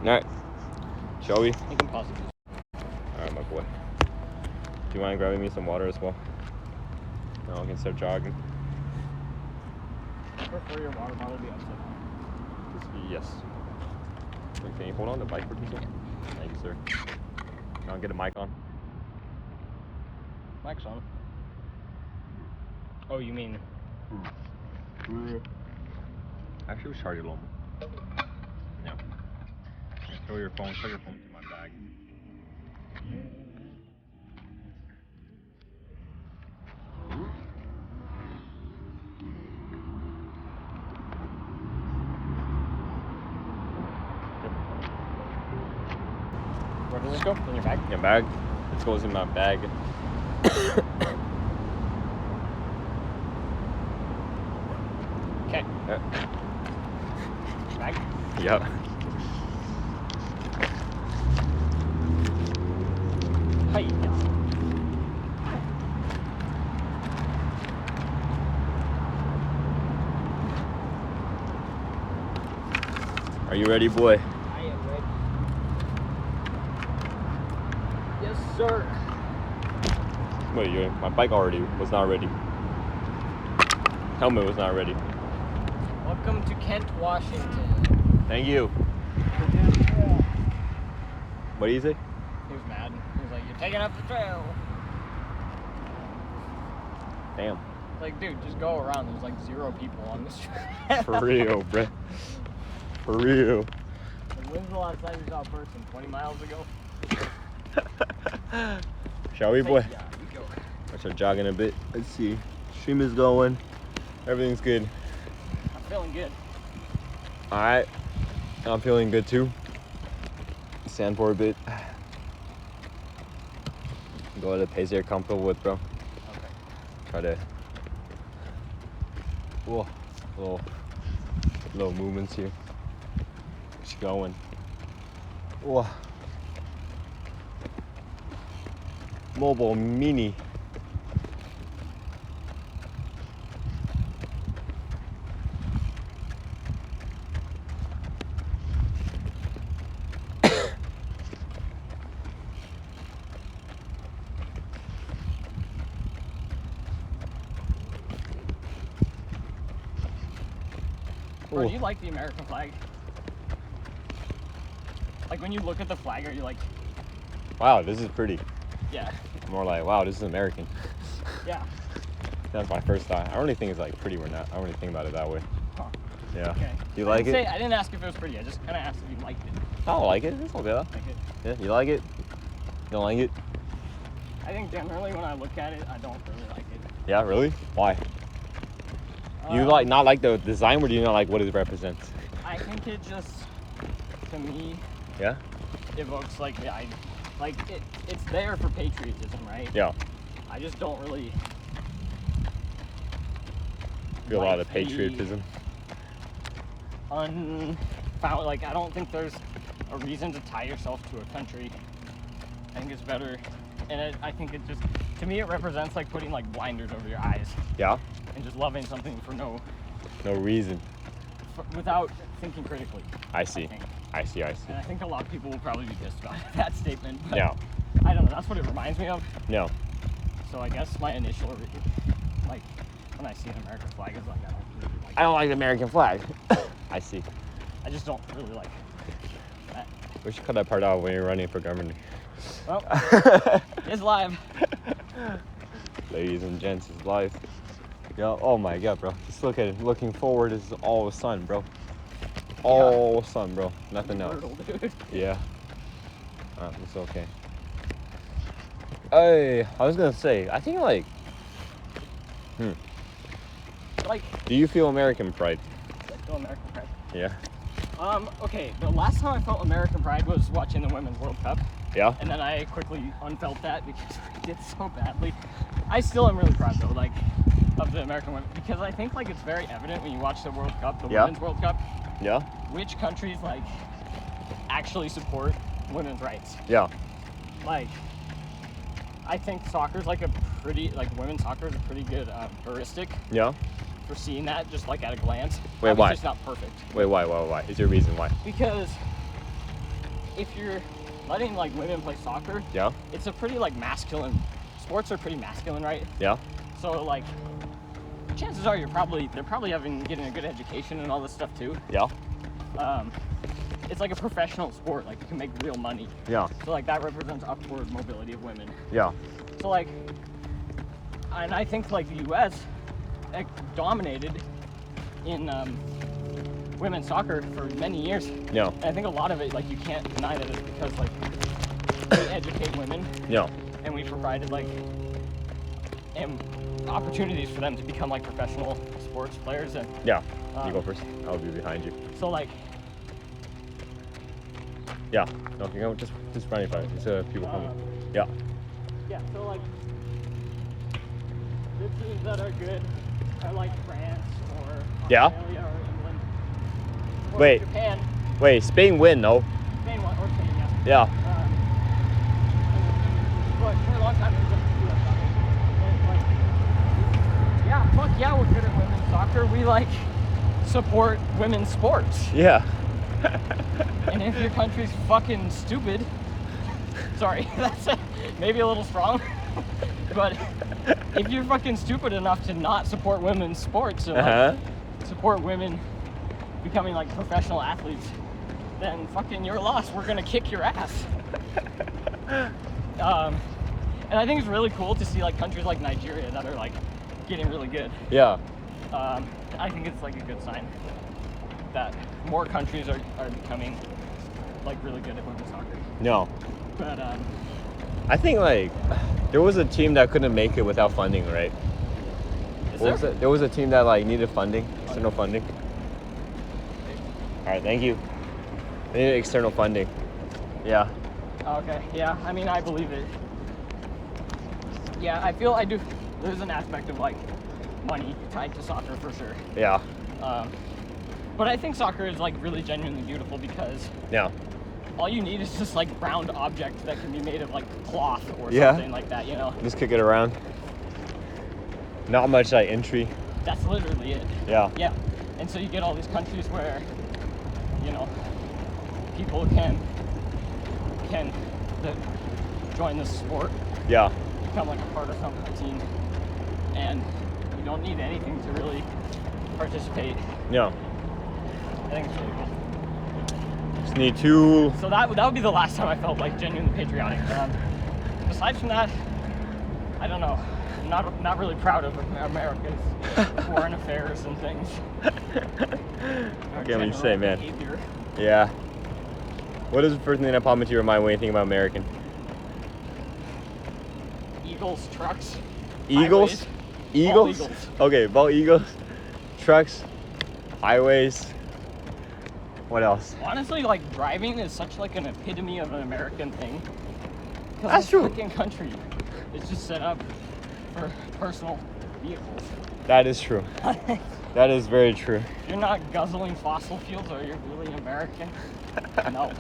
Alright. Shall we? You can pause it. Alright, my boy. Do you mind grabbing me some water as well? No, I can start jogging. I prefer your water bottle to be upside down. Yes. Wait, can you hold on the mic for 2 seconds? Thank you, sir. I'll get a mic on. Mic's on. Oh, you mean? Actually, we charge it a little more. Yeah. Throw your phone, plug your phone to my bag. Where does this go? In your bag? Your bag? This goes in my bag. Okay. Yeah. Bag? Yep. Hey. Are you ready, boy? I am ready. Yes, sir. Wait, my bike already was not ready. Helmet was not ready. Welcome to Kent, Washington. Thank you. What do you say? He was mad. He was like, "You're taking up the trail." Damn. Like, dude, just go around. There's like 0 people on this trail. For real, bruh. For real. Like, when's the last time you saw a person? 20 miles ago? Shall we, boy? Yeah, you go. I start jogging a bit. Let's see. Stream is going. Everything's good. I'm feeling good. Alright. I'm feeling good too. Stand for a bit. Go at a pace you're comfortable with, bro. Okay. Try to. Whoa. Little movements here. Just going. Whoa. Mobile mini. Bro, do you like the American flag? Like, when you look at the flag, are you like, Wow, this is pretty. yeah, More like, wow, this is American. yeah. That's my first thought. I don't really think it's like pretty or not. I don't really think about it that way. Huh. Yeah. Okay. You like it? I didn't ask if it was pretty. I just kind of asked if you liked it. I don't like it. It's okay though. Like it. Yeah, you like it? You don't like it? I think generally when I look at it, I don't really like it. Yeah, really? Why? You like not like the design, or do you not like what it represents? I think it just, to me, Yeah. evokes like it's there for patriotism, right? Yeah. I just don't really Feel a lot of the patriotism. Like, I don't think there's a reason to tie yourself to a country. I think it's better, and I think it just, to me, it represents like putting like blinders over your eyes. Yeah. And just loving something for no reason. without thinking critically. I see. I see. And I think a lot of people will probably be pissed about that statement. But Yeah. I don't know. That's what it reminds me of. No. So I guess my initial, like, when I see an American flag, is like, I don't really like it. I don't like the American flag. I see. I just don't really like that. We should cut that part out when you're running for governor. Well, it's live. Ladies and gents, it's live. Yeah. Oh my God, bro. Just look at it. Looking forward is all sun, bro. All sun, bro. Nothing else. Brutal, dude. Yeah. It's okay. I was gonna say, I think like, Like, do you feel American pride? I feel American pride. Yeah. Okay, the last time I felt American pride was watching the Women's World Cup. Yeah? And then I quickly unfelt that because we did so badly. I still am really proud though, like, of the American women, because I think like it's very evident when you watch the World Cup, the Women's World Cup, Yeah? which countries like actually support women's rights. Yeah. Like, I think soccer's like a pretty, like women's soccer is a pretty good heuristic Yeah? for seeing that just like at a glance. Wait, Obviously why? it's not perfect. Wait, why? Is there a reason why? Because if you're letting like women play soccer, Yeah. it's a pretty like masculine. Sports are pretty masculine, right? Yeah. So like, chances are they're probably getting a good education and all this stuff too. Yeah. It's like a professional sport. Like you can make real money. Yeah. So like that represents upward mobility of women. Yeah. So like, and I think like the U.S. like, dominated in women's soccer for many years. Yeah. And I think a lot of it, like, you can't deny that it's because like we educate women. Yeah. And we provided like opportunities for them to become like professional sports players. And Yeah. You go first. I'll be behind you. so like, Yeah. No, you know, just running by. It's people coming. Yeah. yeah. So like, the teams that are good are like France or Yeah. Australia or England. Or Wait. Japan. Wait, Spain win though. Spain or Spain, yeah. Yeah. But for a long time, it was just US soccer. And it's like, yeah, fuck yeah, we're good at women's soccer. We like support women's sports. Yeah. And if your country's fucking stupid, sorry, that's maybe a little strong, but if you're fucking stupid enough to not support women's sports, or like, support women becoming like professional athletes, then fucking you're lost. We're gonna kick your ass. And I think it's really cool to see like countries like Nigeria that are like getting really good. Yeah. I think it's like a good sign that more countries are becoming like really good at women's soccer. No. But I think like there was a team that couldn't make it without funding, right? There was a team that like needed funding, external funding. All right, thank you. They needed external funding. Yeah. Okay, yeah, I mean, I believe it. Yeah, I do. There's an aspect of like money tied to soccer for sure. Yeah. But I think soccer is like really genuinely beautiful because Yeah. all you need is just like round object that can be made of like cloth or Yeah. something like that, you know? Just kick it around. Not much like entry. That's literally it. Yeah. Yeah. And so you get all these countries where, you know, people can join this sport, Yeah. become like a part of some team, and you don't need anything to really participate. Yeah. I think it's really cool. Just need to. So that would be the last time I felt like genuinely patriotic. Aside from that, I don't know. I'm not really proud of America's foreign affairs and things. I get what you say, man. Behavior. Yeah. What is the first thing that popped into your mind when you think about American? Eagles, trucks. Eagles? Highways. Eagles? All eagles. Okay, bald eagles, trucks, highways. What else? Honestly, like driving is such like an epitome of an American thing. That's true. The fucking country is just set up for personal vehicles. That is true. That is very true. If you're not guzzling fossil fuels, are you really American? No.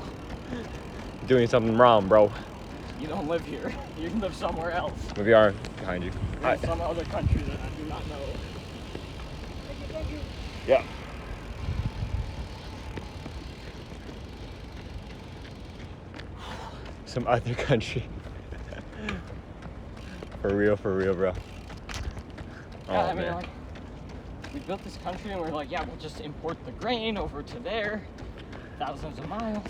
Doing something wrong, bro. You don't live here. You live somewhere else. Maybe are behind you. In some other country that I do not know. Thank you. Yeah. Some other country. For real, bro. Yeah, I mean, man. like, we built this country and we're like, yeah, we'll just import the grain over to there, thousands of miles.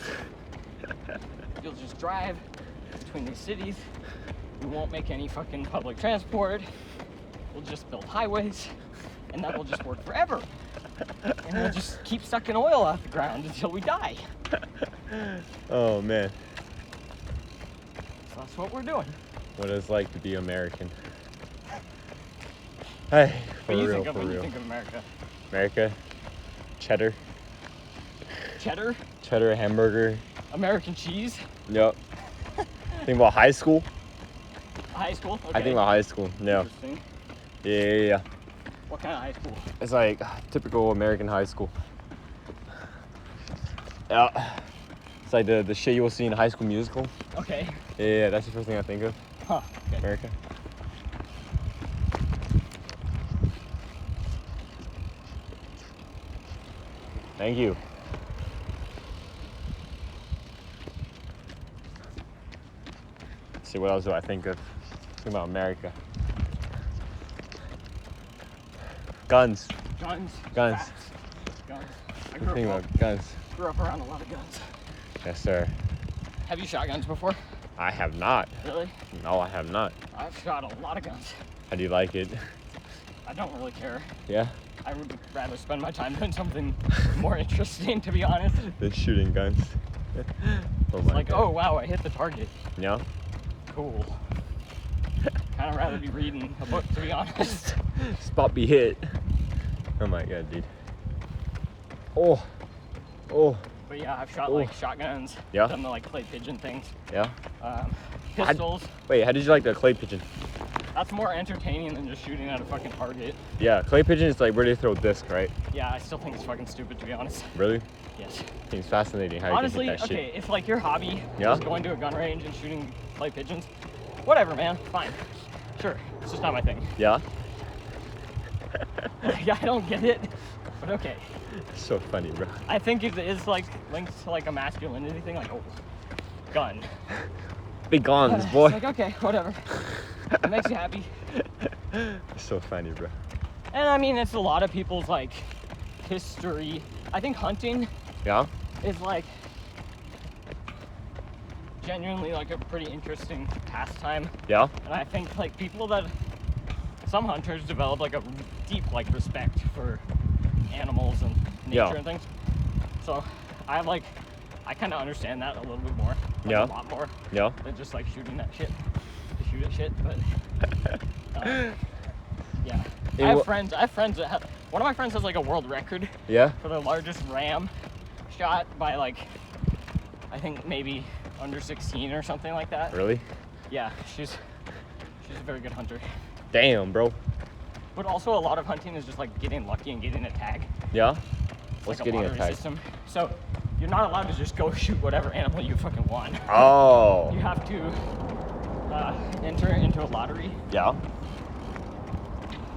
You'll just drive between these cities. We won't make any fucking public transport. We'll just build highways, and that will just work forever. And we'll just keep sucking oil out the ground until we die. Oh man. So that's what we're doing. What it's like to be American. Hey, for What do you real, think of for when real. you think of America? America, cheddar, Cheddar, hamburger. American cheese, Yep. Think about high school. high school. Okay. I think about high school. Yeah. Interesting. Yeah. What kind of high school? It's like typical American high school. Yeah. It's like the shit you will see in High School Musical. Okay. Yeah, that's the first thing I think of. Huh. Okay. America. Thank you. see, what else do I think of? Think about America. Guns. Guns. Guns. Facts. Guns. I Think about guns. grew up around a lot of guns. Yes, sir. Have you shot guns before? I have not. Really? No, I have not. I've shot a lot of guns. How do you like it? I don't really care. Yeah? I would rather spend my time doing something more interesting, to be honest. Than shooting guns. Oh It's my like, God. oh wow, I hit the target. Yeah? Cool. Kind of rather be reading a book, to be honest. Spot be hit. Oh my God, dude. Oh. Oh. But yeah, I've shot Ooh. like shotguns. Yeah? Done the like clay pigeon things. Yeah? Pistols. Wait, how did you like the clay pigeon? That's more entertaining than just shooting at a fucking target. Yeah, clay pigeon is like where they throw disc, right? Yeah, I still think it's fucking stupid, to be honest. Really? Yes. I think it's fascinating how Honestly, you can hit that okay, shit. if like your hobby Yeah? is going to a gun range and shooting clay pigeons, whatever, man, fine. Sure, it's just not my thing. Yeah? Like, I don't get it, but okay. So funny, bro. I think it is like linked to like a masculinity thing, like, oh, gun. Big guns, It's boy. like, okay, whatever. It makes you happy. So funny, bro. And I mean, it's a lot of people's like history. I think hunting Yeah? is like genuinely like a pretty interesting pastime. Yeah? And I think like some hunters develop like a deep like respect for animals and nature Yeah. and things. So I kind of understand that a little bit more. Like, Yeah. A lot more Yeah? than just like shooting that shit to shoot at shit. But yeah, It I have wa- friends that have. One of my friends has like a world record Yeah? for the largest ram shot by like, I think maybe under 16 or something like that. Really? Yeah, she's a very good hunter. Damn, bro. But also a lot of hunting is just like getting lucky and getting a tag. Yeah? It's What's like getting a lottery tag? system. So you're not allowed to just go shoot whatever animal you fucking want. Oh. You have to enter into a lottery Yeah?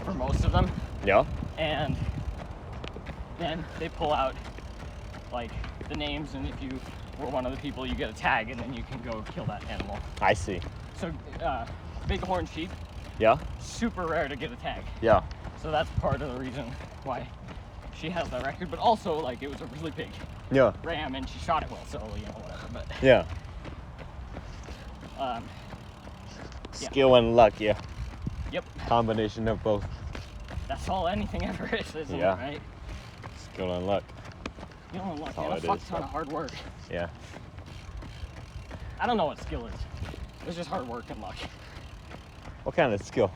for most of them, Yeah? and then they pull out like the names, and if you were one of the people, you get a tag, and then you can go kill that animal. I see. So bighorn sheep, Yeah? super rare to get a tag. Yeah. So that's part of the reason why she has that record. But also, like, it was a really big Yeah. ram, and she shot it well, so you know, whatever. But Yeah. yeah. Skill and luck, yeah. Yep, Combination of both. that's all anything ever is, isn't Yeah. it? Right? Skill and luck. You know, like, all and a it fuck is, ton bro. of hard work. Yeah. I don't know what skill is. It's just hard work and luck. What kind of skill?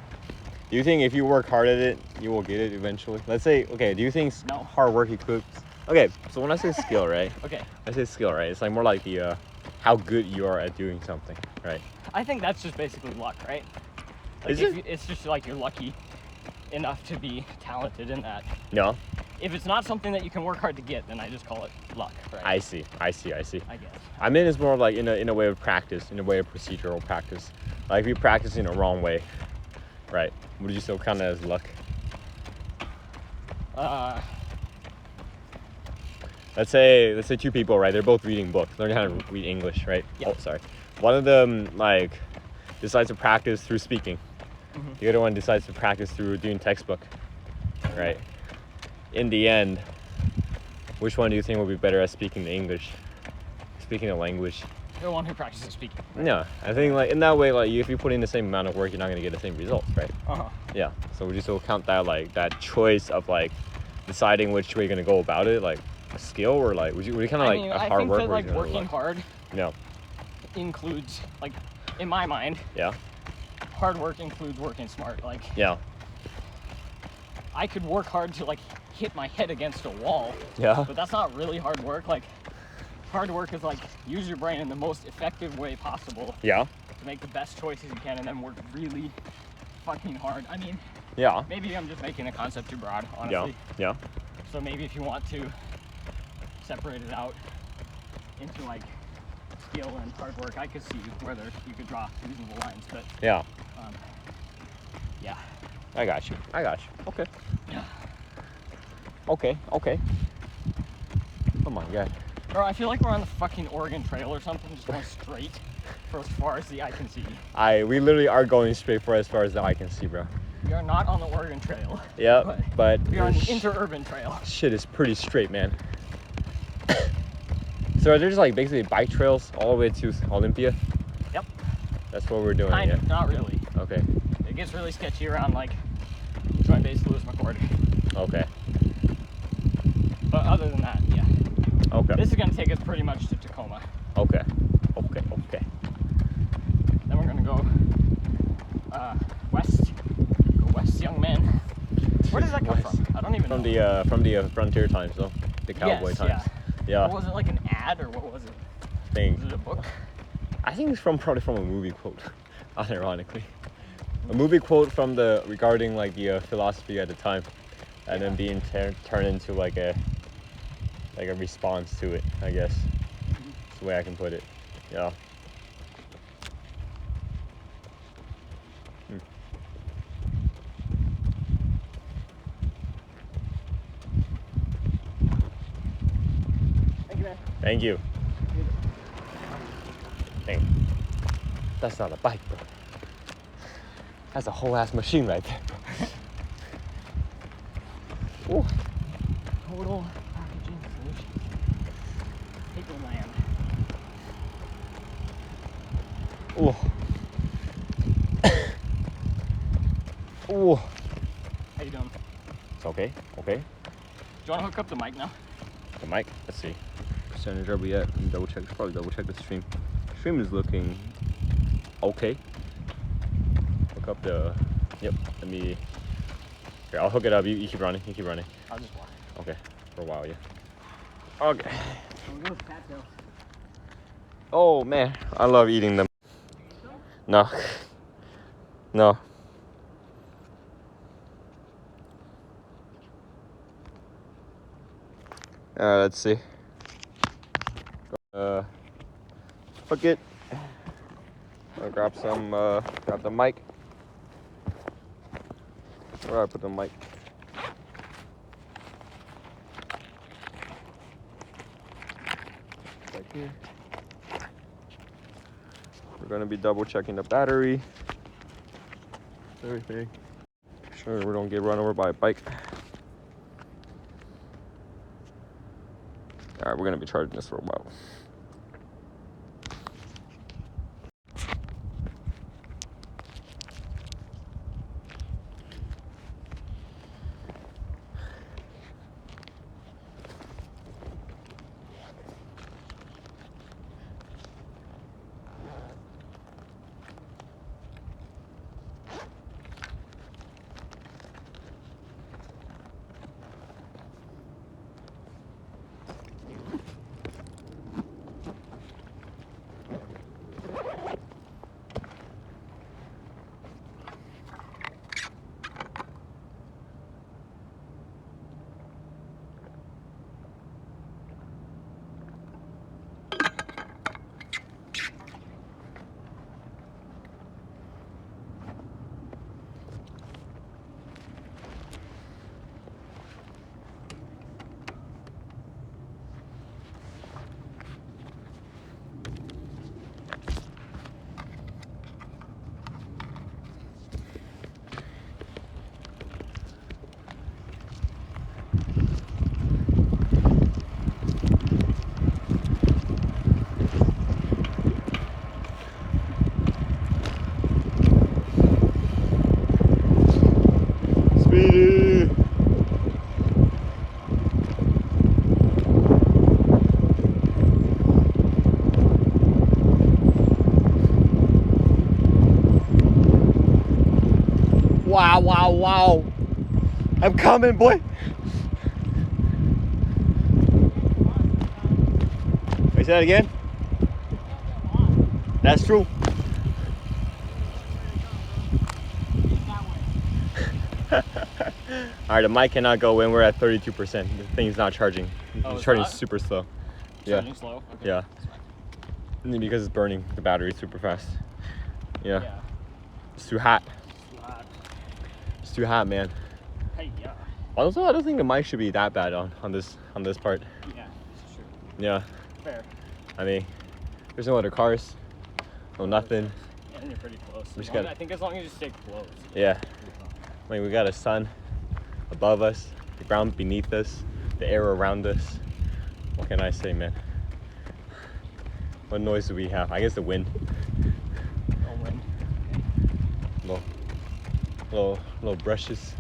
Do you think if you work hard at it, you will get it eventually? Let's say, okay, do you think No. hard work equips? Okay, so when I say skill, right? Okay, I say skill, right? It's like more like the how good you are at doing something, right? I think that's just basically luck, right? Like, Is if it? it's just like you're lucky enough to be talented in that. No? If it's not something that you can work hard to get, then I just call it luck, right? I see. I guess. I mean, it's more like in a way of practice, in a way of procedural practice. Like if you practice in the wrong way, right? Would you still count that as luck? Let's say two people, right? They're both reading books, learning how to read English, right? Yeah. Oh, sorry. One of them like decides to practice through speaking. Mhm. The other one decides to practice through doing textbook, right? In the end, which one do you think will be better at speaking the English, speaking the language? The one who practices speaking. No, I think like in that way, like if you put in the same amount of work, you're not gonna get the same results, right? Uh-huh. Yeah. So would you still count that like that choice of like deciding which way you're gonna go about it, like a skill, or like would you kind of like a I hard think work? that or like is it working luck? hard No. includes, like, in my mind, Yeah. hard work includes working smart. Like, Yeah. I could work hard to like hit my head against a wall, Yeah. but that's not really hard work. Like, hard work is like use your brain in the most effective way possible Yeah. to make the best choices you can, and then work really fucking hard. I mean, Yeah. maybe I'm just making a concept too broad, Yeah. honestly. Yeah. So maybe if you want to separate it out into like skill and hard work, I could see whether you could draw reasonable lines. But Yeah. yeah, I got you. Okay. yeah. Okay. Oh my God. Bro, I feel like we're on the fucking Oregon Trail or something, just going straight for as far as the eye can see. We literally are going straight for as far as the eye can see, bro. We are not on the Oregon Trail. Yeah, but we are on the interurban trail. Shit is pretty straight, man. So are there just like basically bike trails all the way to Olympia? Yep. That's what we're doing. Kind of, not really. Okay. It gets really sketchy around like Joint Base Lewis McCord. Okay. But other than that, yeah. Okay. This is gonna take us pretty much to Tacoma. Okay. Then we're gonna go west. Go west, young man. Where does that come from? I don't even know. From the frontier times, though. The cowboy times. Yeah. What was it, like an ad or what was it? Thing. Was it a book? I think it's probably from a movie quote. Unironically, a movie quote from regarding like the philosophy at the time, and then being turned into like a response to it. I guess that's the way I can put it. Yeah. Thank you, man. Thank you. Dang. That's not a bike, bro. That's a whole ass machine right there, bro. Ooh. Total packaging solution. Paper land. Ooh. Ooh. How you doing? It's okay. Okay. Do you want to hook up the mic now? The mic. Let's see. Percentage are we at? Let me double check. Probably double check the stream. Stream is looking okay. Hook up the. Yep. Let me. Here, I'll hook it up. You keep running. You keep running. I'll just walk. Okay. For a while, yeah. Okay. So we go with cattails. Oh man, I love eating them. No. No. Let's see. Hook it. I'll grab some. Grab the mic. Where do I put the mic? Right here. We're gonna be double checking the battery. Everything. Sure we don't get run over by a bike. Alright, we're gonna be charging this for a while. Wow. I'm coming, boy. Wait, say that again? That's true. Alright, the mic cannot go in. We're at 32%. The thing's not charging. It's charging super slow. Charging slow? Okay. Yeah. Because it's burning the battery super fast. Yeah. It's too hot. It's too hot, man. Hey, yeah. Also, I don't think the mic should be that bad on this part. Yeah, it's true. Yeah. Fair. I mean, there's no other cars, no nothing. And you're pretty close. We just As long- gotta- I think as long as you stay close. Yeah. I mean, we got a sun above us, the ground beneath us, the air around us. What can I say, man? What noise do we have? I guess the wind. No wind. Little brushes.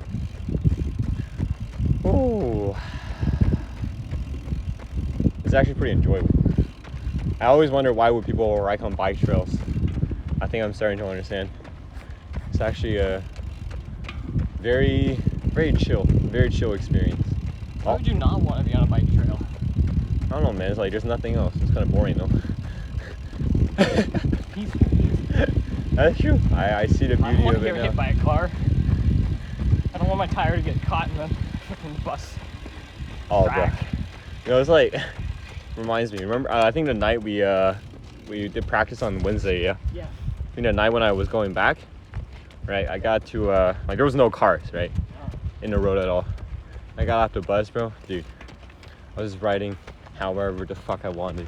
Ooh. It's actually pretty enjoyable. I always wonder why would people ride on bike trails. I think I'm starting to understand. It's actually a very chill experience. Why would you not want to be on a bike trail? I don't know, man. It's like there's nothing else. It's kind of boring, though. Peaceful. That's true. I see the I don't beauty want of to it get now. hit by a car. I don't want my tire to get caught in the fucking bus. Oh, bro. track. You know, it's like reminds me. Remember? I think the night we did practice on Wednesday. Yeah. Yeah. I think the night when I was going back, right? I got to like there was no cars, right, in the road at all. I got off the bus, bro. Dude, I was riding however the fuck I wanted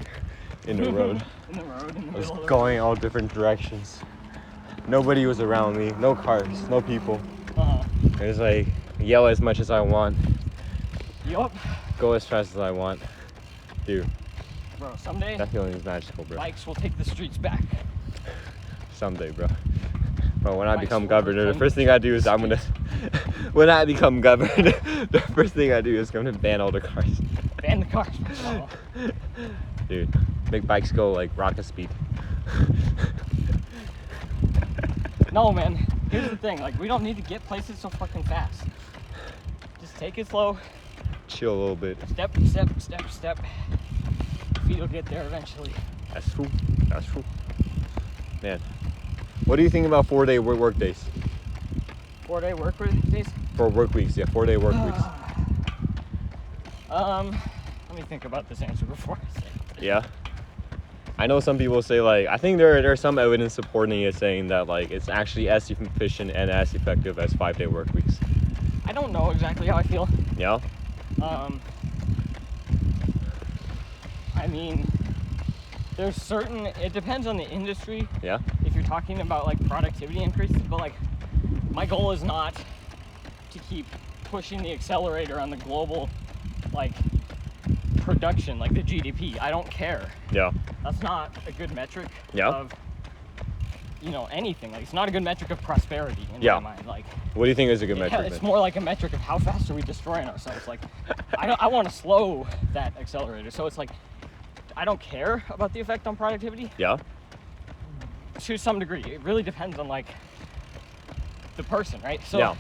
in the road. In the road, in the I was middle of the going all different directions. Nobody was around me. No cars. No people. road. It was like yell as much as I want, Yup. go as fast as I want. Dude, Bro, someday that feeling is magical, bro. bikes will take the streets back. Someday, bro. But when I Bikes become will governor, the reclaim first thing I do is I'm gonna. When I become governor, the first thing I do is I'm gonna ban all the cars. Ban the cars. Oh. Dude, make bikes go like rocket speed. No, man. Here's the thing. Like, we don't need to get places so fucking fast. Just take it slow. Chill a little bit. Step. Feet will get there eventually. That's true. That's true. Man, what do you think about 4-day work days? 4-day work days? For work weeks, yeah, 4-day work weeks. Let me think about this answer before I say it. Yeah. I know some people say like I think there's some evidence supporting it saying that like it's actually as efficient and as effective as 5-day work weeks. I don't know exactly how I feel. Yeah? I mean, there's certain, it depends on the industry. Yeah? If you're talking about like productivity increases, but like my goal is not to keep pushing the accelerator on the global like production, like the GDP. I don't care. Yeah. That's not a good metric Yeah. of, you know, anything. Like, it's not a good metric of prosperity in Yeah. my mind. Like, What do you think is a good yeah, metric? it's then? more like a metric of how fast are we destroying ourselves. Like, I want to slow that accelerator. So it's like, I don't care about the effect on productivity Yeah? to some degree. It really depends on like the person, right? So, Yeah.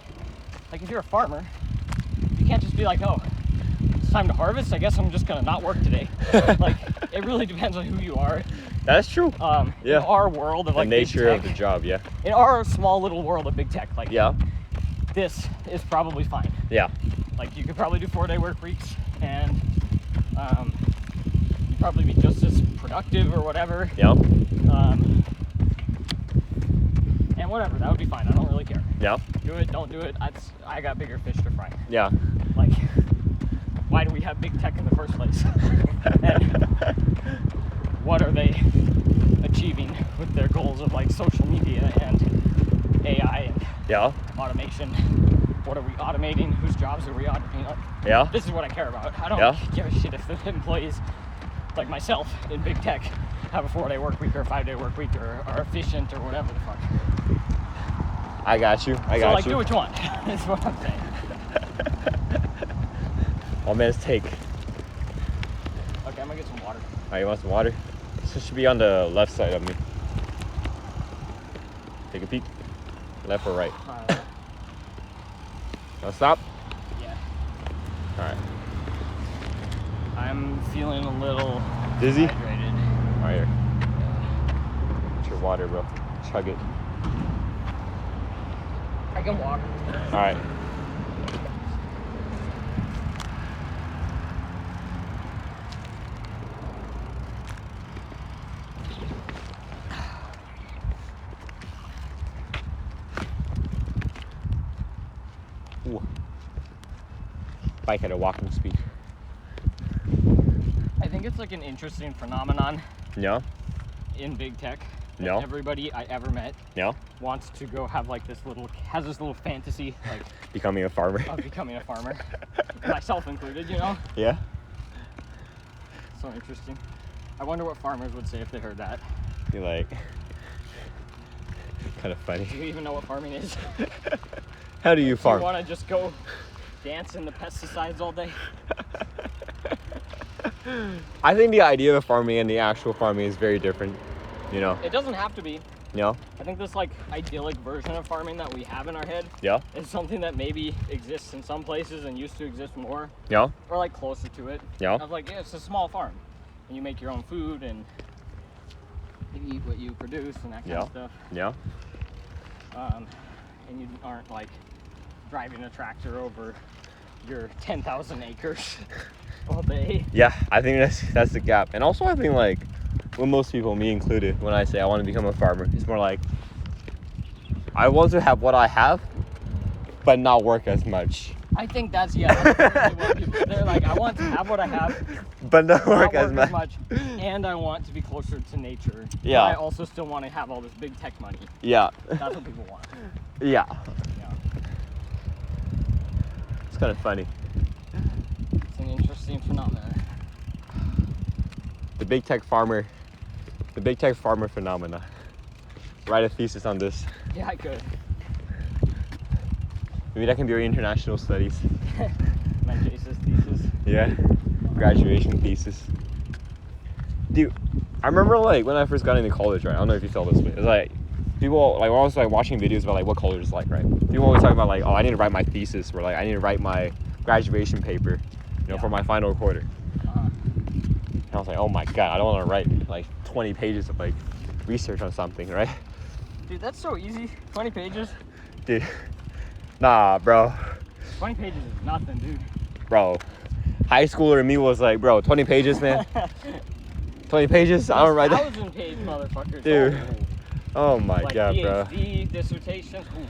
like if you're a farmer, you can't just be like, oh, it's time to harvest. I guess I'm just gonna not work today. Like, it really depends on who you are. That's true. Yeah. In our world of The like big nature of tech, the job, yeah. in our small little world of big tech, like Yeah. this is probably fine. Yeah. Like you could probably do 4-day work weeks and you'd probably be just as productive or whatever. Yeah. And whatever, that would be fine. I don't really care. Yeah. Do it, don't do it. I got bigger fish to fry. Yeah. Like, why do we have big tech in the first place? And what are they achieving with their goals of like social media and AI and Yeah. automation? What are we automating? Whose jobs are we automating? Yeah. This is what I care about. I don't Yeah. give a shit if the employees like myself in big tech have a 4-day work week or a 5-day work week or are efficient or whatever the fuck. I got you. I So got like you. do what you want. That's what I'm saying. All man's take. Okay, I'm gonna get some water. Alright, you want some water? This should be on the left side of me. Take a peek. Left or right? Now stop. Yeah. Alright. I'm feeling a little Dizzy? dehydrated. Right here. It's your water, bro. Chug it. I can walk. Alright. Ooh. Bike at a walking speed. I think think it's like an interesting phenomenon Yeah. in big tech. That No. Everybody I ever met Yeah. wants to go have like this little fantasy like Becoming a farmer. of becoming a farmer, myself included. You know. Yeah. So interesting. I wonder what farmers would say if they heard that. You're like, kind of funny. Do you even know what farming is? How do you Do you farm? want to just go dance in the pesticides all day? I think the idea of farming and the actual farming is very different. You know. It doesn't have to be. No. I think this like idyllic version of farming that we have in our head Yeah. is something that maybe exists in some places and used to exist more, Yeah. or like closer to it. Yeah. Of like, yeah, it's a small farm, and you make your own food and you eat what you produce and that kind Yeah. of stuff. Yeah. And you aren't like driving a tractor over your 10,000 acres all day. Yeah. I think that's the gap. And also, I think like, with most people, me included, when I say I want to become a farmer, it's more like I want to have what I have, but not work as much. I think that's really what people. They're like, I want to have what I have, But not work not as work much. and I want to be closer to nature. Yeah. But I also still want to have all this big tech money. Yeah. That's what people want. Yeah. Yeah. It's kind of funny. It's an interesting phenomenon. The big tech farmer phenomena. Write a thesis on this. Yeah, I could. Maybe that can be your international studies. My thesis. Yeah. Graduation thesis. Dude, I remember like when I first got into college, right? I don't know if you felt this way. It's like people like when I was like watching videos about like what college is like, right? People always talk about like, oh, I need to write my thesis, or like I need to write my graduation paper, for my final quarter. And I was like, oh my god, I don't want to write like 20 pages of like research on something, right? Dude, that's so easy. 20 pages. Dude, nah, bro. 20 pages is nothing, dude. Bro, high schooler in me was like, bro, 20 pages, man. 20 pages? I don't write that. 1,000-page motherfuckers. Dude. Oh my like god, bro. PhD, dissertations. Ooh,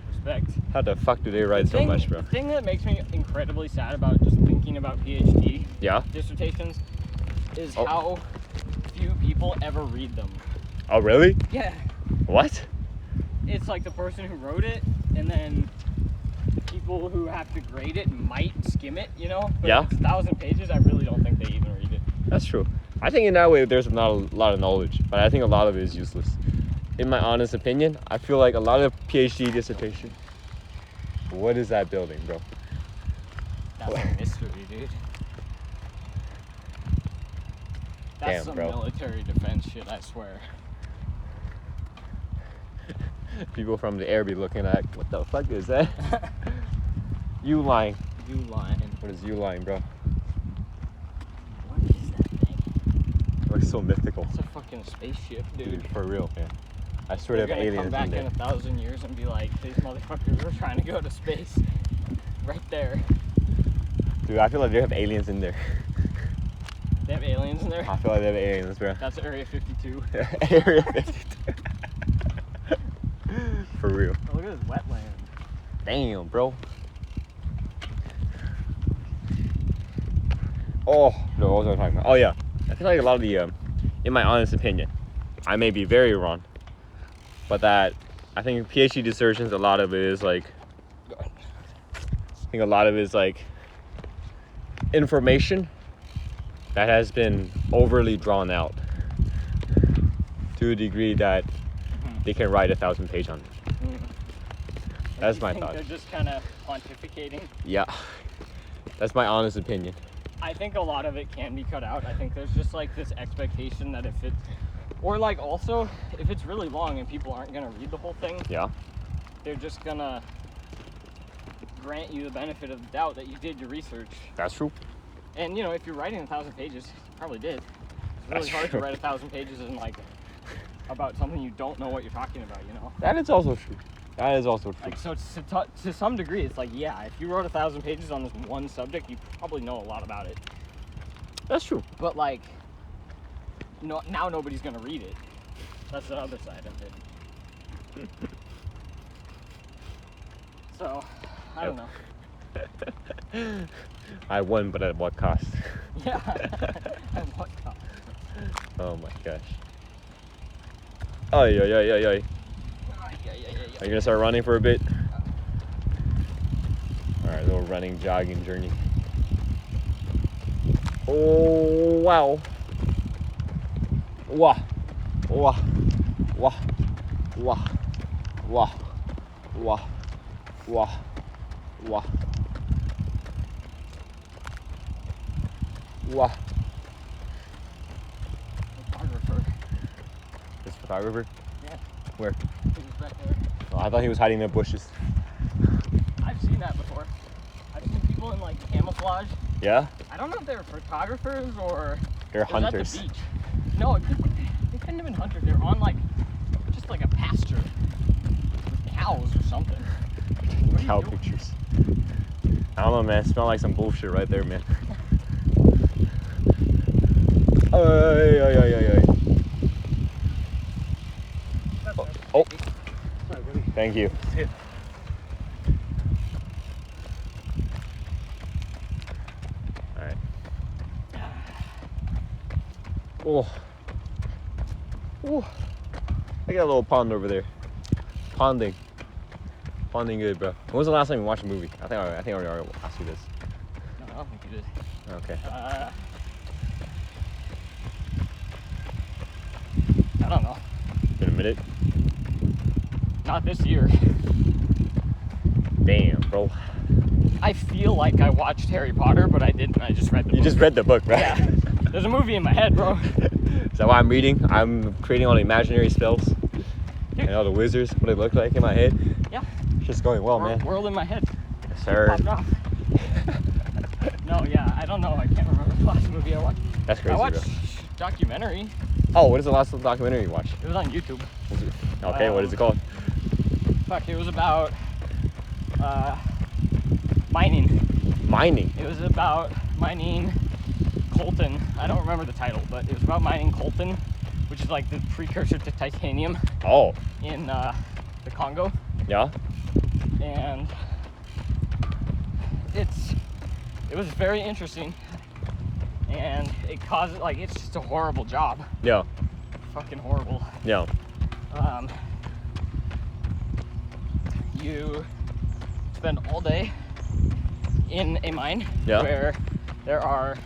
respect. How the fuck do they write so much, bro? The thing that makes me incredibly sad about just thinking about PhD Yeah? dissertations is how few people ever read them. Oh, really? Yeah. What? It's like the person who wrote it, and then people who have to grade it might skim it, But Yeah. if it's 1,000 pages, I really don't think they even read it. That's true. I think in that way there's not a lot of knowledge, but I think a lot of it is useless. In my honest opinion, I feel like a lot of PhD dissertation. What is that building, bro? That's a mystery, dude. That's Damn, some bro. military defense shit, I swear. People from the air be looking at, what the fuck is that? U-line. U-line. What is U-line, bro? What is that thing? It looks so mythical. It's a fucking spaceship, dude. Dude, for real, man. I swear They're they have gonna aliens come back in there. in 1,000 years and be like, these motherfuckers were trying to go to space. Right there. Dude, I feel like they have aliens in there. They have aliens in there? I feel like they have aliens, bro. That's Area 52. Area 52. For real. Oh, look at this wetland. Damn, bro. Oh, no, what was I talking about? Oh, yeah. I feel like a lot of the, in my honest opinion, I may be very wrong, but that I think PhD dissertations, a lot of it is like, information that has been overly drawn out to a degree that they can write 1,000 pages on it. That's my thought. They're just kind of pontificating. Yeah, that's my honest opinion. I think a lot of it can be cut out. I think there's just like this expectation that if it, or like also if it's really long and people aren't gonna read the whole thing, Yeah, they're just gonna grant you the benefit of the doubt that you did your research. that's true. And if you're writing 1,000 pages, you probably did. It's really That's hard true. to write 1,000 pages and like about something you don't know what you're talking about, That is also true. That is also true. Like, so to some degree, it's like, yeah, if you wrote 1,000 pages on this one subject, you probably know a lot about it. That's true. But like, no, now nobody's gonna read it. That's the other side of it. So, I don't know. I won, but at what cost? Yeah. At what cost? Oh my gosh. Oh, yeah. Yeah. Are you gonna start running for a bit? Alright, little running, jogging journey. Oh, wow. Wah. Wah. Wah. Wah. Wah. Wah. Wah. Wah. Wah. Photographer. This photographer? Yeah. Where? He was back there. Oh, I thought he was hiding in the bushes. I've seen that before. I've seen people in like camouflage. Yeah? I don't know if they're photographers or They're it was hunters. at the beach. No, they couldn't have been hunters. They're on like just like a pasture with cows or something. What are you Cow doing? pictures. I don't know, man. Smell like some bullshit right there, man. Ay. Oh. Thank you. Alright. Oh. Oh. I got a little pond over there. Ponding good, bro. When was the last time you watched a movie? I think I already asked you this. No, I don't think you did. Okay. I don't know. Been a minute. Not this year. Damn, bro. I feel like I watched Harry Potter, but I didn't. I just read the book. You just read the book, right? Yeah. There's a movie in my head, bro. Is that why I'm reading? I'm creating all the imaginary spells and all the wizards, what they look like in my head. Yeah. It's just going well, man. World in my head. Yes, sir. Popped off. No, yeah, I don't know. I can't remember the last movie I watched. That's crazy, I watched bro. documentary. Oh, what is the last documentary you watched? It was on YouTube. Okay, what is it called? Fuck, it was about mining. Mining. It was about mining coltan. I don't remember the title, but it was about mining coltan, which is like the precursor to titanium Oh, in the Congo. yeah? And it was very interesting, and it caused like it's just a horrible job. Yeah. Fucking horrible. Yeah. You spend all day in a mine Yeah. where there are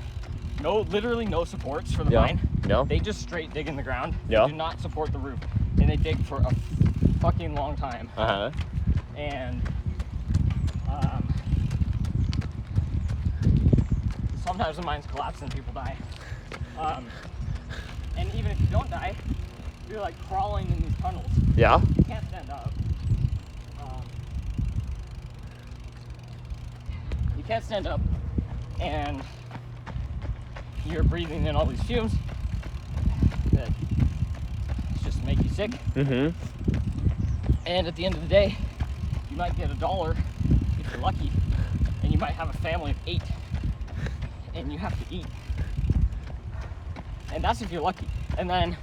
literally no supports for the Yeah. mine. Yeah. They just straight dig in the ground. Yeah. They do not support the roof, and they dig for a fucking long time. Uh-huh. And sometimes the mines collapse and people die. And even if you don't die, you're like crawling in these tunnels. Yeah? You can't stand up. You can't stand up, and you're breathing in all these fumes that just make you sick. Mm-hmm. And at the end of the day, you might get $1 if you're lucky, and you might have a family of 8, and you have to eat. And that's if you're lucky. And then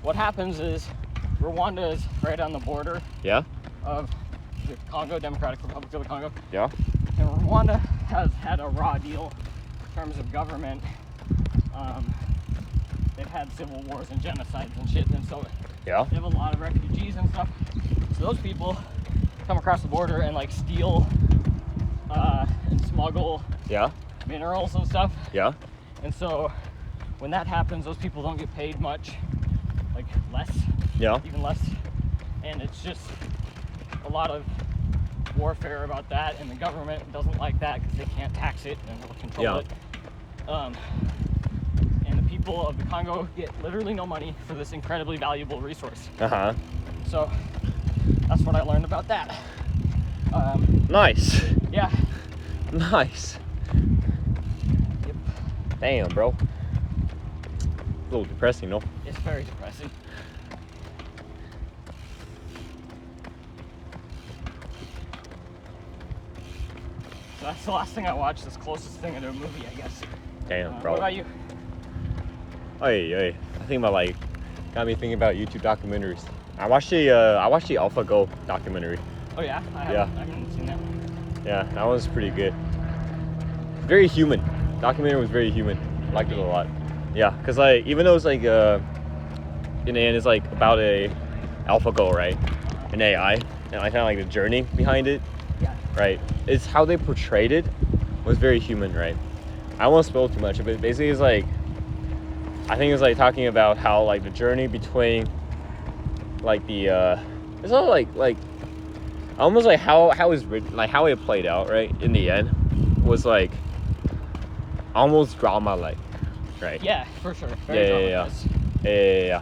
what happens is Rwanda is right on the border Yeah? of the Congo, Democratic Republic of the Congo. Yeah? And Rwanda has had a raw deal in terms of government. They've had civil wars and genocides and shit, and so Yeah? they have a lot of refugees and stuff. So those people come across the border and like steal and smuggle Yeah? minerals and stuff. Yeah? And so when that happens, those people don't get paid much, like less, Yeah? even less. And it's just a lot of warfare about that, and the government doesn't like that because they can't tax it and they'll control Yeah. it. And the people of the Congo get literally no money for this incredibly valuable resource. Uh-huh. So that's what I learned about that. Nice. Yeah. Nice. Yep. Damn, bro. A little depressing, no? It's very depressing. So that's the last thing I watched. This closest thing to a movie, I guess. Damn, bro. What about you? Hey. I think about like, got me thinking about YouTube documentaries. I watched the AlphaGo documentary. Oh yeah? Yeah. I haven't seen that one. Yeah, that was pretty good. Very human. Documentary was very human. Liked it a lot. Yeah, cause like even though it's like in the end it's like about a AlphaGo, right? An AI, and I kind of like the journey behind it. Yeah. Right. It's how they portrayed it was very human, right? I won't spoil too much, but basically it's like I think it's like talking about how like the journey between like the it's all like almost like how it's written, like how it played out, right? In the end was like almost drama like, right? Yeah, for sure. Very dramatized. Yeah.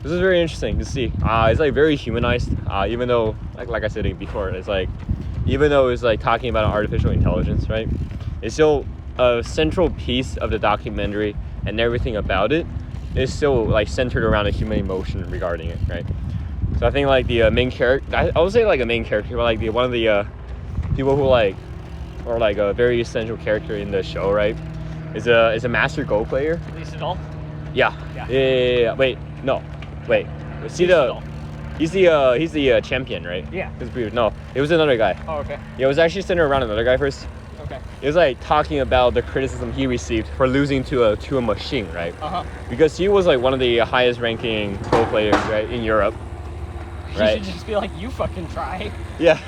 This is very interesting to see. It's like very humanized. Even though like I said before, it's like even though it's like talking about artificial intelligence, right? It's still a central piece of the documentary, and everything about it is still like centered around a human emotion regarding it, right? So I think like the main character, I would say like a main character, but like one of the people who like, or like a very essential character in the show, right? Is a master Go player. Lisa Dahl? Yeah. Wait, no. Wait. See he's the champion, right? Yeah. No, it was another guy. Oh, okay. Yeah, it was actually centered around another guy first. Okay. It was like talking about the criticism he received for losing to a machine, right? Because he was like one of the highest ranking Go players, right, in Europe. Right. You should just be like, you fucking try. Yeah.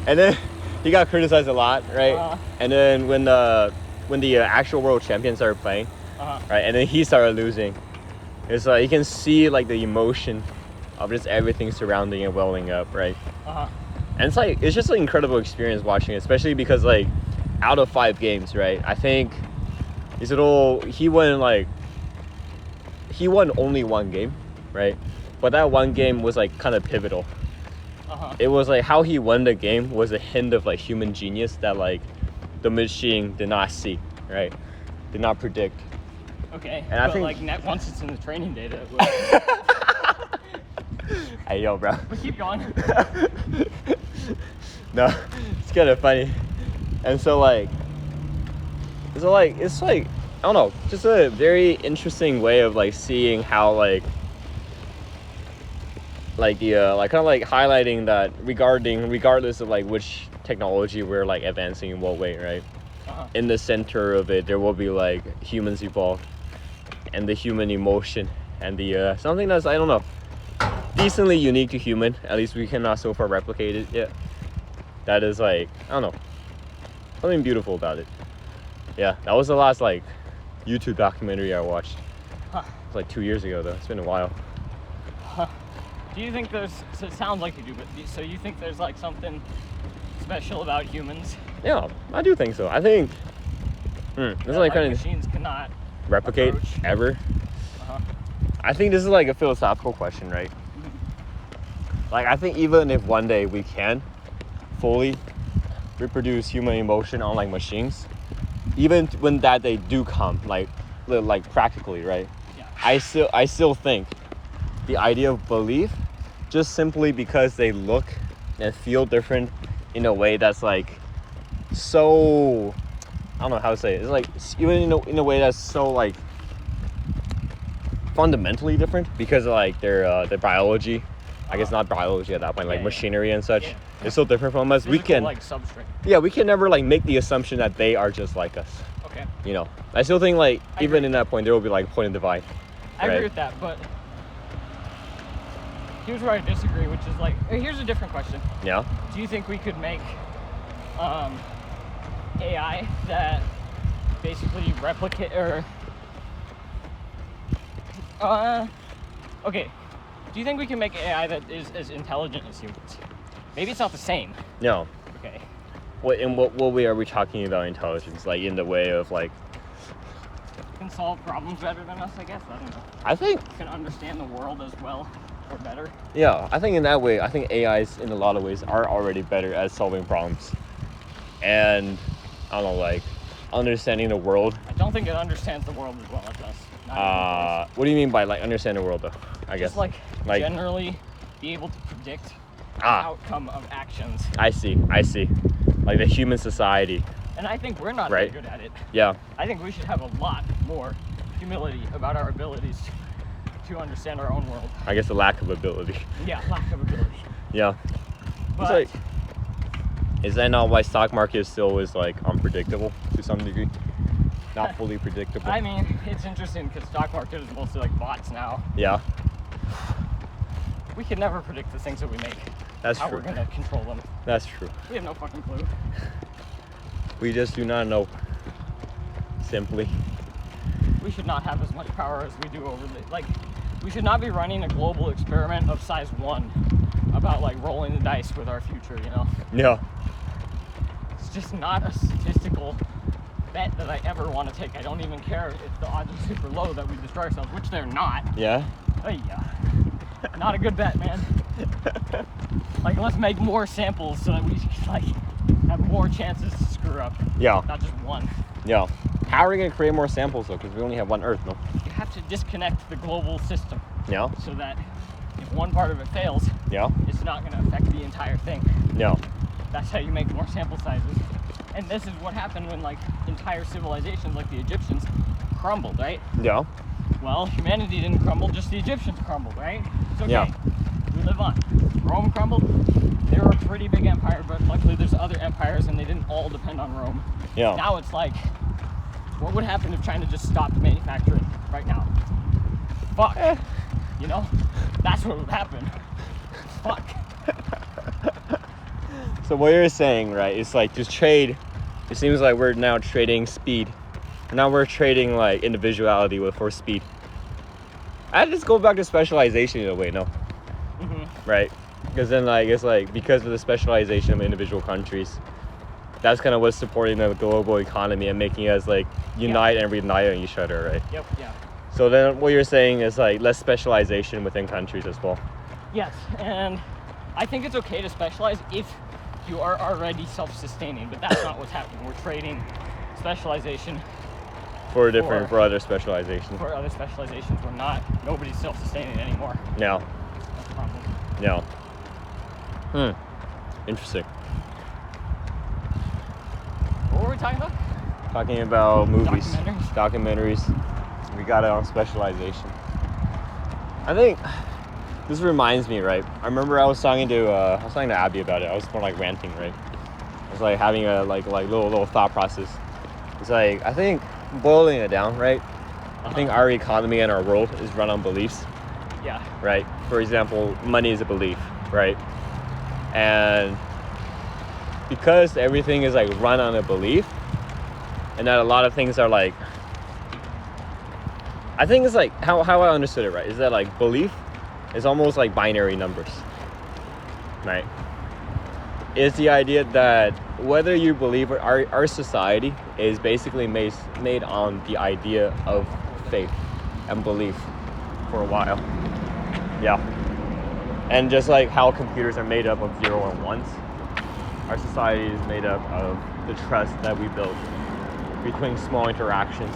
And then he got criticized a lot, right? And then when the actual world champion started playing, right, and then he started losing, it's like you can see like the emotion of just everything surrounding it welling up, right? And it's just an incredible experience watching it, especially because like out of 5 games, right? I think he won only 1 game, right? But that 1 game was like kind of pivotal. It was like how he won the game was a hint of like human genius that like the machine did not see, right? Did not predict. Okay. And I think like once it's in the training data. Hey yo, bro. But keep going. No, it's kind of funny. And so like it's like I don't know, just a very interesting way of like seeing how like the like kind of like highlighting that regardless of like which technology we're like advancing in what way, right? In the center of it there will be like humans evolved and the human emotion and the something that's, I don't know, decently unique to human, at least we cannot so far replicate it yet. That is like, I don't know, something beautiful about it. Yeah, that was the last like YouTube documentary I watched. It's like 2 years ago though. It's been a while. Do you think so it sounds like you do, but so you think there's like something special about humans? Yeah, I do think so. I think this is like kind of machines cannot replicate approach. Ever. I think this is like a philosophical question, right? Like I think even if one day we can fully reproduce human emotion on like machines, even when that day do come, like practically, right? Yeah. I still think the idea of belief, just simply because they look and feel different in a way that's like so, I don't know how to say it. It's like even in a way that's so like fundamentally different because of like their biology. I guess not biology at that point, like machinery and such. It's so different from us. Physical, we can like substrate. Yeah, we can never like make the assumption that they are just like us. Okay. You know, I still think like even in that point there will be like a point of divide. I agree with that, but here's where I disagree, which is like, here's a different question. Yeah. Do you think we could make AI that basically replicate or okay, do you think we can make AI that is as intelligent as humans? Maybe it's not the same. No. Okay. What way are we talking about intelligence? Like in the way of like can solve problems better than us, I guess. I don't know. I think can understand the world as well or better. Yeah, I think in that way, I think AIs in a lot of ways are already better at solving problems. And I don't know, like understanding the world. I don't think it understands the world as well as us. What do you mean by like understand the world though? I guess just like generally be able to predict the outcome of actions. I see. Like the human society. And I think we're not very good at it. Yeah. I think we should have a lot more humility about our abilities to understand our own world. I guess the lack of ability. Yeah, lack of ability. Yeah. But Is that not why stock market still is like unpredictable to some degree? Not fully predictable. I mean, it's interesting because stock market is mostly like bots now. Yeah, We can never predict the things that we make. that's how true. we're gonna control them. That's true. We have no fucking clue. We just do not know. Simply. We should not have as much power as we do over the, like, we should not be running a global experiment of size 1 about like rolling the dice with our future, you know? Yeah. It's just not a statistical bet that I ever want to take. I don't even care if the odds are super low that we destroy ourselves, which they're not. Yeah. Oh yeah. Not a good bet, man. Like, let's make more samples so that we like have more chances to screw up. Yeah. Not just one. Yeah. How are we gonna create more samples though? Because we only have one Earth, no? You have to disconnect the global system Yeah. so that if one part of it fails, Yeah. it's not going to affect the entire thing. Yeah. That's how you make more sample sizes. And this is what happened when like entire civilizations like the Egyptians crumbled, right? Yeah. Well, humanity didn't crumble, just the Egyptians crumbled, right? It's okay. Yeah. We live on. Rome crumbled. They were a pretty big empire, but luckily there's other empires and they didn't all depend on Rome. Yeah. Now it's like, what would happen if China just stopped manufacturing right now? Fuck. You know? That's what would happen. Fuck. So what you're saying, right, is like just trade. It seems like we're now trading speed. Now we're trading like individuality for speed. I just go back to specialization in a way, no? Mm-hmm. Right? Because then like it's like because of the specialization of individual countries, that's kind of what's supporting the global economy and making us like unite and reunite on each other, right? Yep, yeah. So then what you're saying is like less specialization within countries as well. Yes, and I think it's okay to specialize if you are already self-sustaining, but that's not what's happening. We're trading specialization For other specializations. for other specializations. We're not, nobody's self-sustaining anymore. No. That's the problem. No. Interesting. What were we talking about? Talking about movies. Documentaries. We got it on specialization. I think this reminds me, right? I remember I was talking to Abby about it. I was more like ranting, right? I was like having a like little thought process. It's like I think boiling it down, right? I think our economy and our world is run on beliefs. Yeah. Right? For example, money is a belief, right? And because everything is like run on a belief, and that a lot of things are like, I think it's like how I understood it, right? Is that like belief is almost like binary numbers, right? It's the idea that whether you believe or our society is basically made on the idea of faith and belief for a while. Yeah. And just like how computers are made up of 0 and 1s, our society is made up of the trust that we build between small interactions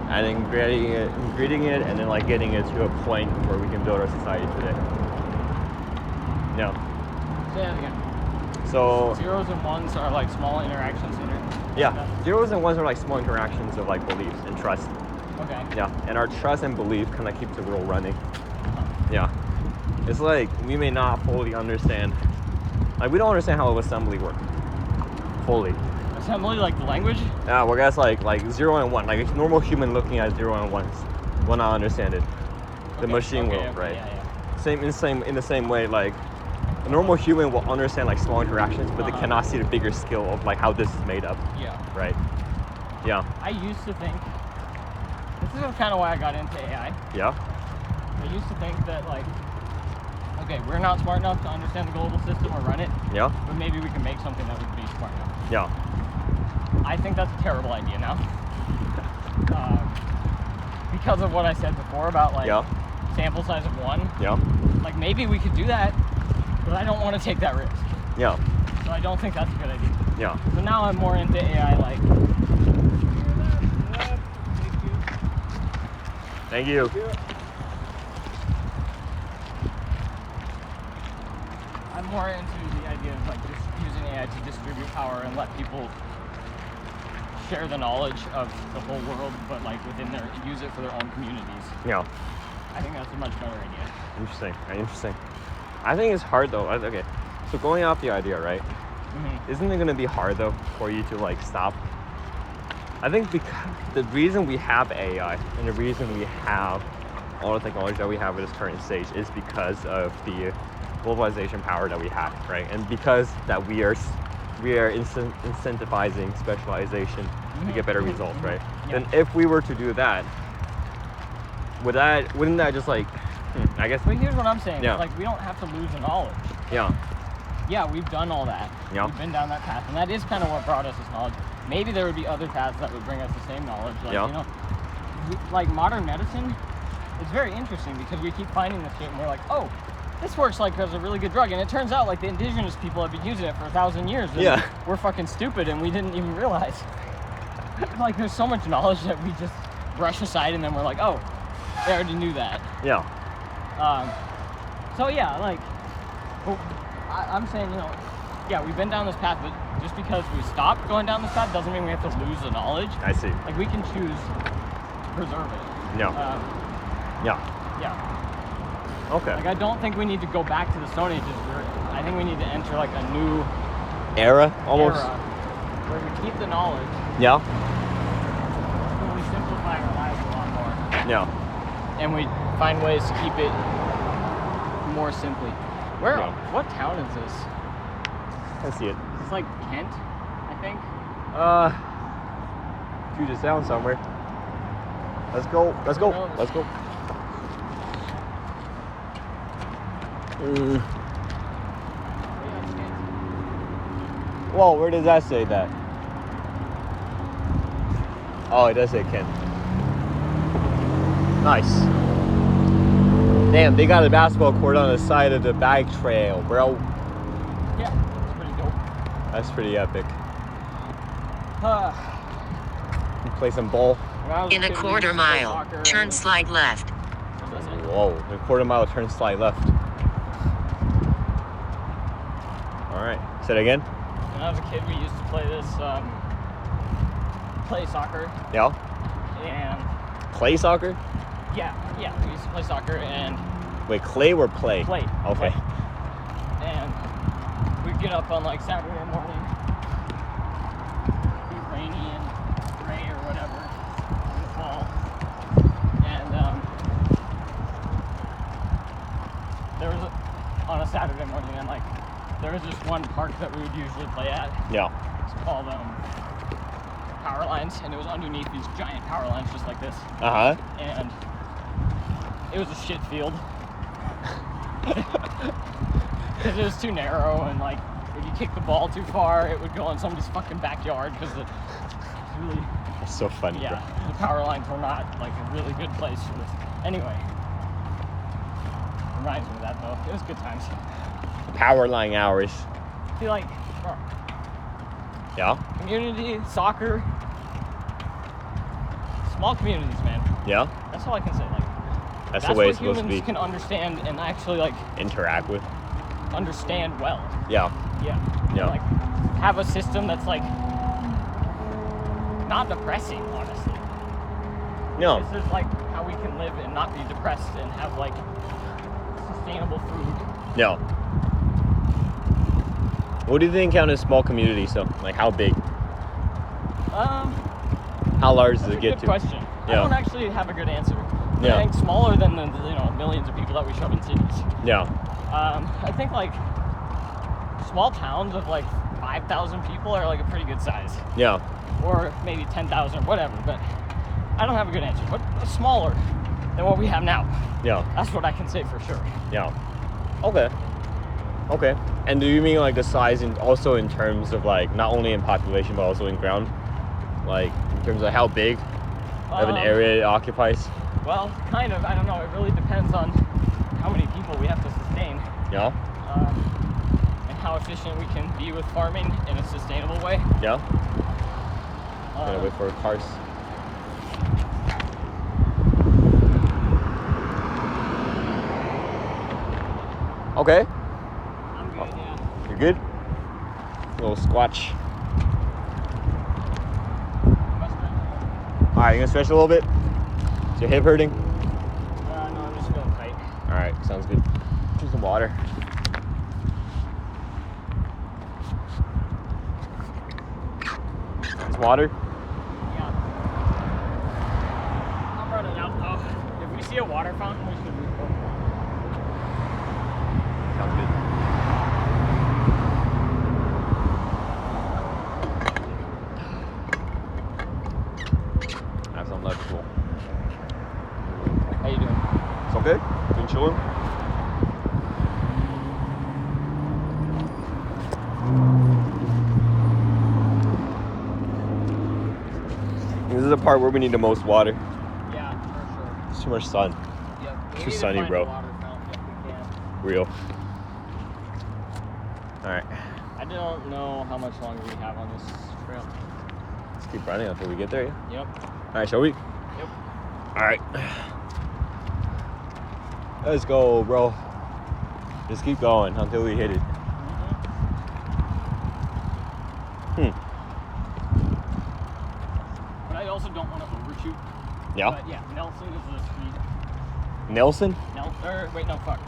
and then grading it and then like getting it to a point where we can build our society today. Yeah. Say that again. So Zeros and ones are like small interactions in it. yeah, 0s and 1s are like small interactions of like beliefs and trust. Okay. Yeah, and our trust and belief kind of keeps the world running. Yeah. It's like we may not fully understand, like we don't understand how assembly works fully. Assembly, like the language? Yeah, well, guys, like 0 and 1, like a normal human looking at 0 and 1s will not understand it. The machine will, right? Yeah. In the same way, like a normal human will understand like small interactions, but they cannot see the bigger scale of like how this is made up. Yeah. Right. Yeah. I used to think, this is kind of why I got into AI. Yeah. I used to think that like, okay, we're not smart enough to understand the global system or run it, Yeah. but maybe we can make something that would be smart enough. Yeah. I think that's a terrible idea now. Because of what I said before about like sample size of 1. Yeah. Like maybe we could do that, but I don't want to take that risk. Yeah. So I don't think that's a good idea. Yeah. So now I'm more into AI like. Thank you. I'm more into the idea of like just using AI to distribute power and let people share the knowledge of the whole world, but like use it for their own communities. Yeah. I think that's a much better idea. Interesting. I think it's hard though. Okay. So going off the idea, right? isn't it going to be hard though for you to like stop? I think because the reason we have AI and the reason we have all the technology that we have at this current stage is because of the globalization power that we have, right? And because that we are incentivizing specialization to get better results, right? Yeah. Then if we were to do that, wouldn't that just like, I guess. But here's what I'm saying. Yeah. Like, we don't have to lose the knowledge. Yeah. Yeah, we've done all that. Yeah. We've been down that path, and that is kind of what brought us this knowledge. Maybe there would be other paths that would bring us the same knowledge. Like, Yeah. you know, like modern medicine, it's very interesting because we keep finding this shit and we're like, oh, this works like as a really good drug. And it turns out like the indigenous people have been using it for 1,000 years. And Yeah. we're fucking stupid and we didn't even realize. Like, there's so much knowledge that we just brush aside and then we're like, oh, they already knew that. Yeah. So yeah, like, I'm saying, you know, yeah, we've been down this path, but just because we stopped going down this path doesn't mean we have to lose the knowledge. I see. Like, we can choose to preserve it. Yeah. Yeah. Yeah. Okay. Like, I don't think we need to go back to the Stone Ages. I think we need to enter like a new Era almost. era where we keep the knowledge, Yeah. and we simplify our lives a lot more, Yeah. and we find ways to keep it more simply. Yeah. What town is this? I see it. It's like Kent, I think. Puget Sound somewhere. Let's go. Let's go. Who knows? Let's go. Whoa, where does that say that? Oh, it does say Kent. Nice. Damn, they got a basketball court on the side of the bike trail, bro. Yeah, it's pretty dope. That's pretty epic. You play some ball. When I was In a kid, we quarter used to play mile, soccer turn and- slide left. What does that say? Whoa, a quarter mile turn slide left. All right, say it again. When I was a kid, we used to play this, play soccer, Yeah. and Clay soccer? yeah, we used to play soccer and Wait, clay or play? play. Okay. Play. And we'd get up on like Saturday morning, it'd be rainy and gray or whatever in the fall, and there was on a Saturday morning, and like there was this one park that we would usually play at. Yeah. It's called Power Lines, and it was underneath these giant power lines just like this, Uh huh. and it was a shit field because it was too narrow, and like if you kick the ball too far it would go in somebody's fucking backyard because it's really, That's so funny, yeah, the power lines were not like a really good place for this. Anyway, reminds me of that though. It was good times. bro. Power line hours. I feel like Yeah. community, soccer, small communities, man. Yeah. That's all I can say. Like, That's the way what it's supposed to humans be. can understand and actually like Interact with. understand well. Yeah. Yeah. Yeah. Like, have a system that's like not depressing, honestly. No. This is like how we can live and not be depressed and have like sustainable food. No. What do you think count as small community? So, like, how big? How large does That's it a get good to? question. I Yeah. don't actually have a good answer. Yeah. I think smaller than the millions of people that we shove in cities. Yeah. I think like small towns of like 5,000 people are like a pretty good size, Yeah. or maybe 10,000, whatever. But I don't have a good answer. But smaller than what we have now. Yeah. That's what I can say for sure. Yeah. Okay. Okay. And do you mean like the size in also in terms of like not only in population but also in ground? Like in terms of how big of an area it occupies? Well, kind of. I don't know. It really depends on how many people we have to sustain, Yeah. and how efficient we can be with farming in a sustainable way. Yeah. Gotta wait for cars. Okay. I'm good, yeah. You're good? Little squatch. Alright, you gonna stretch a little bit? Is your hip hurting? No, I'm just feeling tight. Alright, sounds good. Drink some water. water? Yeah. I'm running out though. If we see a water fountain, we should record. Sounds good. Have some left. Cool. How you doing? It's okay? Been chilling? This is the part where we need the most water. Yeah, for sure. It's too much sun. Yep. We Too need to sunny, find bro. a water fountain if we can. Real. Alright. I don't know how much longer we have on this trail. Let's keep running until we get there. Yep. Alright, shall we? Yep. Alright. Let's go, bro. Just keep going until we hit it. But I also don't want to overshoot. Yeah? But yeah, Nelson is the street. Nelson? Wait, no, fuck.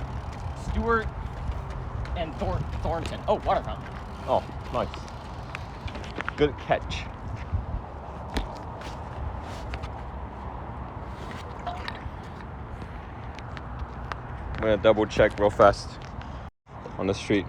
Stewart and Thornton. Oh, water fountain. Oh, nice. Good catch. I'm gonna double check real fast on the street.